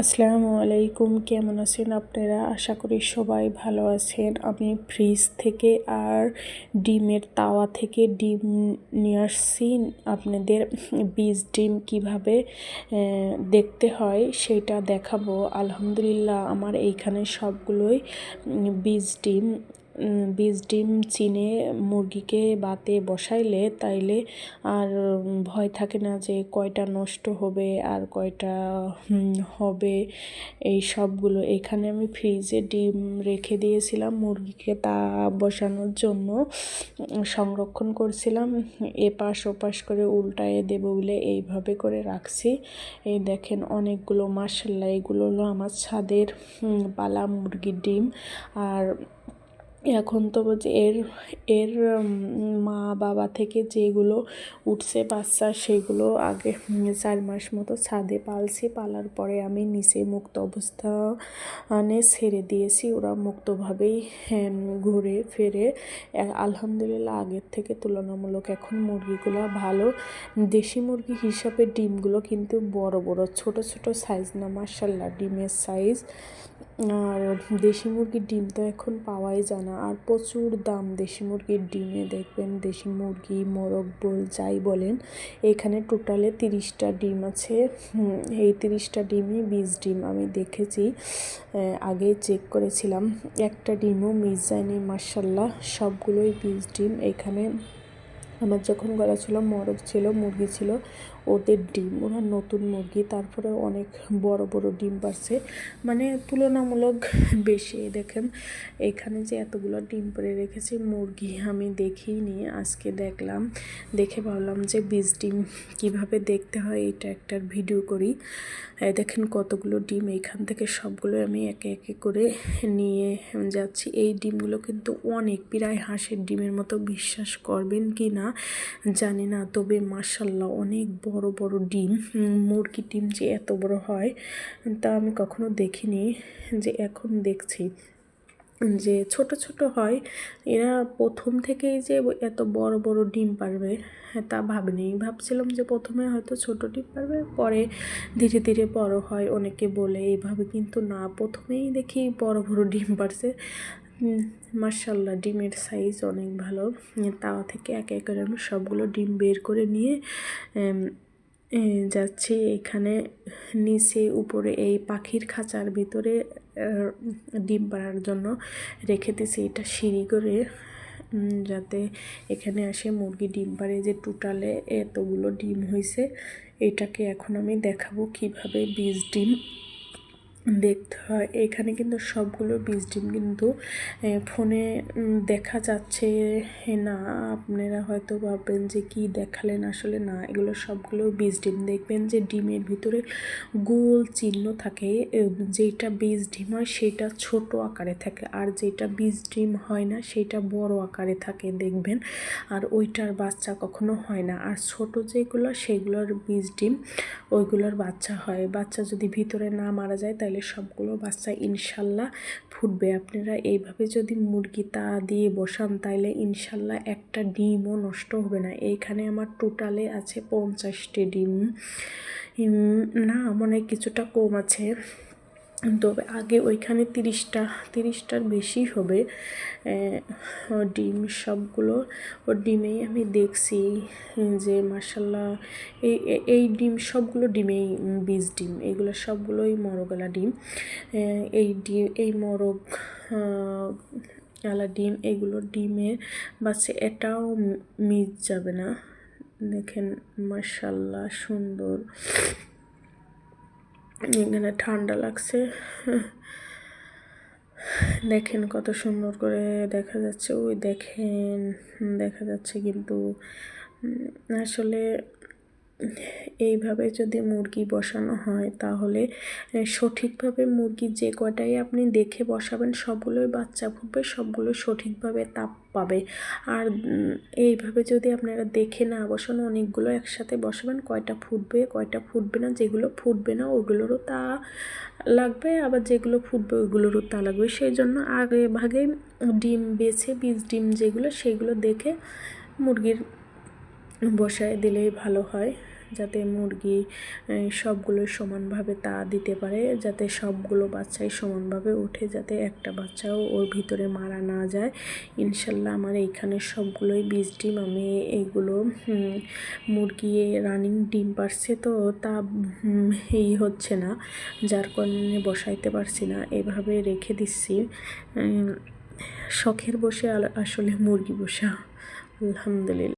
আসসালামু আলাইকুম, কেমন আছেন আপনারা? আশা করি সবাই ভালো আছেন। আমি ফ্রিজ থেকে আর ডিমের তাওয়া থেকে ডিম নিয়ে আসছি। আপনাদের বীজ ডিম কিভাবে দেখতে হয় সেটা দেখাবো। আলহামদুলিল্লাহ আমার এইখানে সবগুলোই বীজ ডিম চিনে মুরগিকে বাতে বসাইলে তাইলে আর ভয় থাকে না যে কয়টা নষ্ট হবে আর কয়টা হবে। এই সবগুলো এখানে আমি ফ্রিজে ডিম রেখে দিয়েছিলাম মুরগিকে তা বসানোর জন্য সংরক্ষণ করছিলাম। এপাশ ওপাশ করে উল্টায়ে দেবো বলে এইভাবে করে রাখছি। এই দেখেন অনেকগুলো, মাশাআল্লাহ এগুলো হলো আমার ছাদের পালা মুরগির ডিম। আর এখন তো এর এর মা বাবা থেকে যেগুলো উঠছে বাচ্চা সেগুলো আগে 4 মাস মতো ছাদে পালছি। পালার পরে আমি নিচে মুক্ত অবস্থানে ছেড়ে দিয়েছি। ওরা মুক্তভাবেই ঘুরে ফেরে। আলহামদুলিল্লাহ আগের থেকে তুলনামূলক এখন মুরগিগুলো ভালো। দেশি মুরগি হিসাবে ডিমগুলো কিন্তু বড় বড়, ছোট ছোট সাইজ না, মাশাআল্লাহ ডিমের সাইজ। আর দেশি মুরগির ডিম তো এখন পাওয়াই যায় না, আর প্রচুর দাম দেশি মুরগির ডিমে। দেখবেন দেশি মুরগি, মোরগ যাই বলেন, এখানে টোটালে 30টা ডিম আছে। এই 30টা ডিমই বীজ ডিম। আমি দেখেছি, আগে চেক করেছিলাম, একটা ডিমও মিস যায়নি। মাশাআল্লাহ সবগুলোই বীজ ডিম। এখানে আমার যখন গলা ছিল মোরগ ছিল, মুরগি ছিল, ওদের ডিম, ওরা নতুন মুরগি, তারপরে অনেক বড় বড় ডিম পারছে, মানে তুলনামূলক বেশি। দেখেন এখানে যে এতগুলো ডিম পরে রেখেছি মুরগি আমি দেখিনি, আজকে দেখলাম। দেখে ভাবলাম যে বীজ ডিম কীভাবে দেখতে হয় এটা একটা ভিডিও করি। দেখেন কতগুলো ডিম, এইখান থেকে সবগুলো আমি একে একে করে নিয়ে যাচ্ছি। এই ডিমগুলো কিন্তু অনেক, প্রায় হাঁসের ডিমের মতো, বিশ্বাস করবেন কি না জানি না, তবে মাশাআল্লাহ অনেক বড় বড় ডিম। মুরগির ডিম যে এত বড় হয় তা আমি কখনো দেখিনি, যে এখন দেখছি যে ছোট ছোট হয়। এরা প্রথম থেকেই যে এত বড় বড় ডিম পারবে তা ভাবিনি। ভাবছিলাম যে প্রথমে হয়তো ছোট ডিম পারবে, পরে ধীরে ধীরে বড় হয় অনেকে বলে এইভাবে, কিন্তু না, প্রথমেই দেখি বড় বড় ডিম পারছে। মাশাআল্লাহ ডিমের সাইজ অনেক ভালো। তাওয়া থেকে একে একে আমি সবগুলো ডিম বের করে নিয়ে যাচ্ছি। এখানে নিচে উপরে এই পাখির খাঁচার ভিতরে ডিম পাড়ার জন্য রেখে দিয়েছি, এটা সিঁড়ি করে, যাতে এখানে আসে মুরগি ডিম পাড়ে। যে টোটালে এতগুলো ডিম হয়েছে, এটাকে এখন আমি দেখাবো কিভাবে বীজ ডিম দেখতে হয়। এখানে কিন্তু সবগুলো বীজ ডিম কিন্তু ফোনে দেখা যাচ্ছে না। আপনারা হয়তো ভাববেন যে কি দেখালেন, আসলে না, এগুলো সবগুলো বীজ ডিম। দেখবেন যে ডিমের ভিতরে গোল চিহ্ন থাকে, যেটা বীজ ডিম হয় সেটা ছোট আকারে থাকে, আর যেটা বীজ ডিম হয় না সেটা বড় আকারে থাকে দেখবেন। আর ওইটার বাচ্চা কখনো হয় না। আর ছোট যেগুলো সেগুলোর বীজ ডিম, ওইগুলোর বাচ্চা হয়। বাচ্চা যদি ভিতরে না মারা যায় তাহলে সবগুলো বাচ্চা ইনশাল্লাহ ফুটবে। আপনারা এইভাবে যদি মুরগি তা দিয়ে বসান তাইলে ইনশাল্লাহ একটা ডিমও নষ্ট হবে না। এইখানে আমার টোটালে আছে 50টি ডিম, না মনে হয় কিছুটা কম আছে, তবে আগে ওইখানে 30টার বেশি হবে ডিম। সবগুলো ওর ডিমেই আমি দেখছি যে মাশাআল্লাহ এই ডিম সবগুলো ডিমেই বীজ ডিম। এগুলো সবগুলোই মরগলা ডিম। এই মরগ আলা ডিম, এগুলোর ডিমের বাচ্চা এটাও মিস যাবে না। দেখেন মাশাআল্লাহ সুন্দর। এখানে ঠান্ডা লাগছে, দেখেন কত সুন্দর করে দেখা যাচ্ছে। ওই দেখেন দেখা যাচ্ছে, কিন্তু আসলে এইভাবে যদি মুরগি বসানো হয় তাহলে সঠিকভাবে মুরগি যে কয়টাই আপনি দেখে বসাবেন সবগুলোই বাচ্চা ফুটবে, সবগুলো সঠিকভাবে তাপ পাবে। আর এইভাবে যদি আপনারা দেখে না বসানো, অনেকগুলো একসাথে বসাবেন, কয়টা ফুটবে কয়টা ফুটবে না, যেগুলো ফুটবে না ওইগুলোরও তা লাগবে, আবার যেগুলো ফুটবে ওইগুলোরও তা লাগবে। সেই জন্য আগে ভাগে ডিম বেছে বীজ ডিম যেগুলো সেগুলো দেখে মুরগির বসায় দিলেই ভালো হয়। যাতে মুরগি সবগুলো সমানভাবে তা দিতে পারে, যাতে সবগুলো বাচ্চাই সমানভাবে ওঠে, যাতে একটা বাচ্চাও ওর ভিতরে মারা না যায়। ইনশাল্লাহ আমার এইখানে সবগুলোই বীজ ডিম। আমি এইগুলো মুরগি রানিং ডিম পারছে, তো তা হচ্ছে না, যার কারণে বসাইতে পারছি না, এভাবে রেখে দিচ্ছি। শখের বসে আসলে মুরগি পোষা। আলহামদুলিল্লাহ।